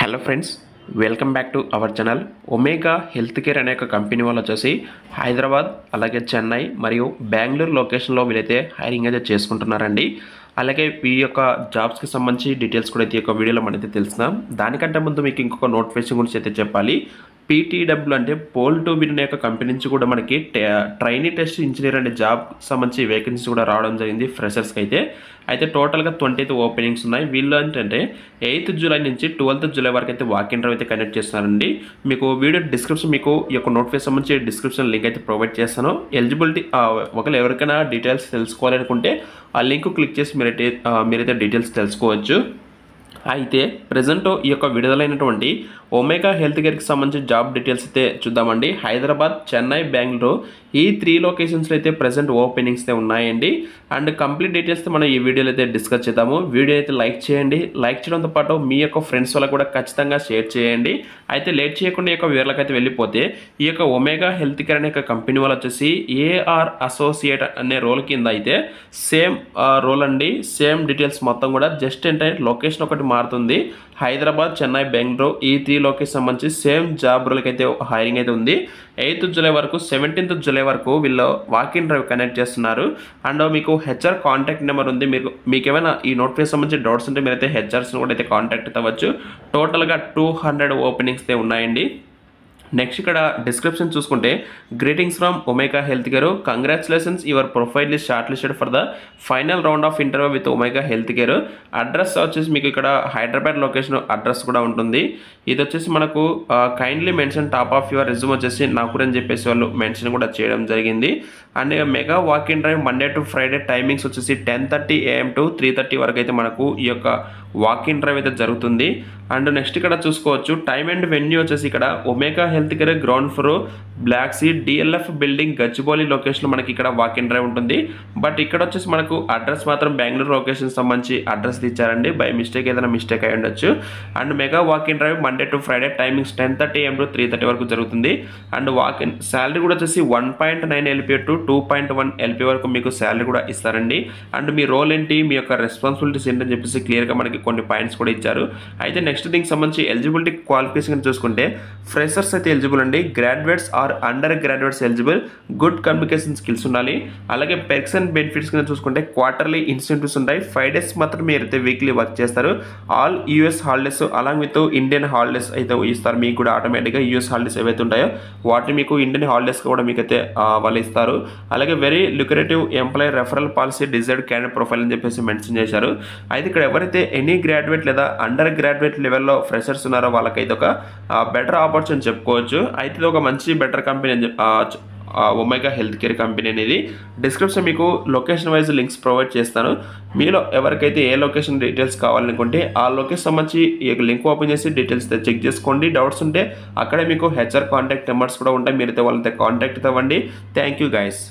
Hello friends, welcome back to our channel. Omega health care అనే ఒక company వాళ్ళు వచ్చేసి హైదరాబాద్, అలాగే చెన్నై మరియు బెంగళూరు లొకేషన్లో వీళ్ళైతే హైరింగ్ అయితే చేసుకుంటున్నారండి. అలాగే ఈ యొక్క జాబ్స్కి సంబంధించి డీటెయిల్స్ కూడా అయితే ఈ యొక్క వీడియోలో మనైతే తెలుసుకుందాం. దానికంటే ముందు మీకు ఇంకొక నోటిఫికేషన్ గురించి అయితే చెప్పాలి. పీటీడబ్ల్యూ అంటే పోల్ టు విన్ అనే ఒక కంపెనీ నుంచి కూడా మనకి ట్రైనీ టెస్ట్ ఇంజనీర్ అనే జాబ్ సంబంధించి వేకెన్సీ కూడా రావడం జరిగింది ఫ్రెషర్స్కి అయితే టోటల్గా 20 ఓపెనింగ్స్ ఉన్నాయి. వీళ్ళు ఏంటంటే 8th జూలై నుంచి 12th జూలై వరకు అయితే వాక్ ఇన్ అయితే కండక్ట్ చేస్తున్నారండి. మీకు వీడియో డిస్క్రిప్షన్ మీకు ఈ యొక్క నోటిఫికేషన్ సంబంధించి డిస్క్రిప్షన్ లింక్ అయితే ప్రొవైడ్ చేస్తాను. ఎలిజిబిలిటీ ఒకవేళ ఎవరికైనా డీటెయిల్స్ తెలుసుకోవాలనుకుంటే ఆ లింక్ క్లిక్ చేసి మీరైతే డీటెయిల్స్ తెలుసుకోవచ్చు. అయితే ప్రజెంట్ ఈ యొక్క విడుదలైనటువంటి ఒమేగా హెల్త్ కేర్కి సంబంధించిన జాబ్ డీటెయిల్స్ అయితే చూద్దామండి. హైదరాబాద్, చెన్నై, బెంగళూరు ఈ 3 లొకేషన్స్లో అయితే ప్రజెంట్ ఓపెనింగ్స్ అయితే ఉన్నాయండి. అండ్ కంప్లీట్ డీటెయిల్స్ మనం ఈ వీడియోలో అయితే డిస్కస్ చేద్దాము. వీడియో అయితే లైక్ చేయండి. లైక్ చేయడంతో పాటు మీ యొక్క ఫ్రెండ్స్ వాళ్ళకి కూడా ఖచ్చితంగా షేర్ చేయండి. అయితే లేట్ చేయకుండా ఈ యొక్క వివరాలకు అయితే వెళ్ళిపోతే, ఈ యొక్క ఒమేగా హెల్త్ కేర్ అనే కంపెనీ వాళ్ళు వచ్చేసి ఏఆర్ అసోసియేట్ అనే రోల్ కింద అయితే సేమ్ రోల్ అండి. సేమ్ డీటెయిల్స్ మొత్తం కూడా జస్ట్ ఏంటంటే లొకేషన్ ఒకటి మారుతుంది. హైదరాబాద్, చెన్నై, బెంగళూరు ఈ 3 లొకేషన్ సంబంధించి సేమ్ జాబ్ రోల్కి అయితే హైరింగ్ అయితే ఉంది. 8th జూలై వరకు 17th జూలై వరకు వీళ్ళు వాక్ ఇన్ డ్రైవ్ కనెక్ట్ చేస్తున్నారు. అండ్ మీకు హెచ్ఆర్ కాంటాక్ట్ నెంబర్ ఉంది. మీకు ఏమైనా ఈ నోటిఫికేషన్ సంబంధించి డౌట్స్ ఉంటే మీరైతే హెచ్ఆర్స్ని కూడా అయితే కాంటాక్ట్ అవ్వచ్చు. టోటల్గా 200 ఓపెనింగ్స్ అయితే ఉన్నాయండి. నెక్స్ట్ ఇక్కడ డిస్క్రిప్షన్ చూసుకుంటే, greetings from omega health care, congratulations your profile is short listed for the final round of interview with omega health care. Address వచ్చేసి మీకు ఇక్కడ హైదరాబాద్ లొకేషన్ అడ్రస్ కూడా ఉంటుంది. ఇది వచ్చేసి మనకు kindly mention top of your resume వచ్చేసి నాకు అని చెప్పేసి వాళ్ళు మెన్షన్ కూడా చేయడం జరిగింది. And mega walk in drive Monday to Friday timings వచ్చేసి 10:30 AM to 3:30 వరకు అయితే మనకు ఈ యొక్క వాక్ ఇన్ డ్రైవ్ అయితే జరుగుతుంది. అండ్ నెక్స్ట్ ఇక్కడ చూసుకోవచ్చు టైమ్ అండ్ వెన్యూ వచ్చేసి ఇక్కడ Omega health care ground floor block C DLF building Gachibowli location మనకి ఇక్కడ వాక్ ఇన్ డ్రైవ్ ఉంటుంది. బట్ ఇక్కడ వచ్చేసి మనకు అడ్రస్ మాత్రం బెంగళూరు లొకేషన్ సంబంధించి అడ్రస్ ఇచ్చారండి. బై మిస్టేక్ ఏదైనా మిస్టేక్ అయి ఉండొచ్చు. And mega walk in drive Monday to Friday timings 10:30 AM to 3:30 వరకు జరుగుతుంది. అండ్ వాక్ ఇన్ శాలరీ కూడా వచ్చేసి 1.9 LPA to 2.1 LPA వరకు మీకు శాలరీ కూడా ఇస్తారండి. అండ్ మీ రోల్ ఏంటి, మీ యొక్క రెస్పాన్సిబిలిటీస్ ఏంటని చెప్పేసి క్లియర్గా మనకి కొన్ని పాయింట్స్ కూడా ఇచ్చారు. అయితే నెక్స్ట్ దీనికి సంబంధించి ఎలిజిబిలిటీ క్వాలిఫికేషన్ చూసుకుంటే ఫ్రెషర్స్ అయితే ఎలిజిబుల్ అండి. Graduates or under graduates eligible. Good communication skills ఉండాలి. అలాగే పెర్క్స్ అండ్ బెనిఫిట్స్ కింద చూసుకుంటే క్వార్టర్లీ ఇన్సెంటివ్స్ ఉంటాయి. 5 days మాత్రం మీరైతే వీక్లీ వర్క్ చేస్తారు. All US holidays along with Indian holidays అయితే ఇస్తారు. మీకు కూడా ఆటోమేటిక్గా యూఎస్ హాలిడేస్ ఏవైతే ఉంటాయో వాటిని మీకు ఇండియన్ హాలిడేస్ కూడా మీకైతే వాళ్ళు ఇస్తారు. అలాగే very lucrative employee referral policy desired candidate profile అని చెప్పేసి మెన్షన్ చేశారు. అయితే ఇక్కడ ఎవరైతే ఎనీ గ్రాడ్యుయేట్ లేదా అండర్ గ్రాడ్యుయేట్ లెవెల్లో ఫ్రెషర్స్ ఉన్నారో వాళ్ళకైతే ఒక బెటర్ ఆపర్చునిటీ చెప్పుకోవచ్చు. అయితే ఇది ఒక మంచి బెటర్ కంపెనీ అని ఒమేగా హెల్త్ కేర్ కంపెనీ అనేది. డిస్క్రిప్షన్ మీకు లొకేషన్ వైజ్ లింక్స్ ప్రొవైడ్ చేస్తాను. మీలో ఎవరికైతే ఏ లొకేషన్ డీటెయిల్స్ కావాలనుకుంటే ఆ లొకేషన్ సంబంధించి ఈ లింక్ ఓపెన్ చేసి డీటెయిల్స్ చెక్ చేసుకోండి. డౌట్స్ ఉంటే అక్కడే మీకు హెచ్ఆర్ కాంటాక్ట్ నెంబర్స్ కూడా ఉంటాయి. మీరైతే వాళ్ళతో కాంటాక్ట్ అవ్వండి. Thank you guys.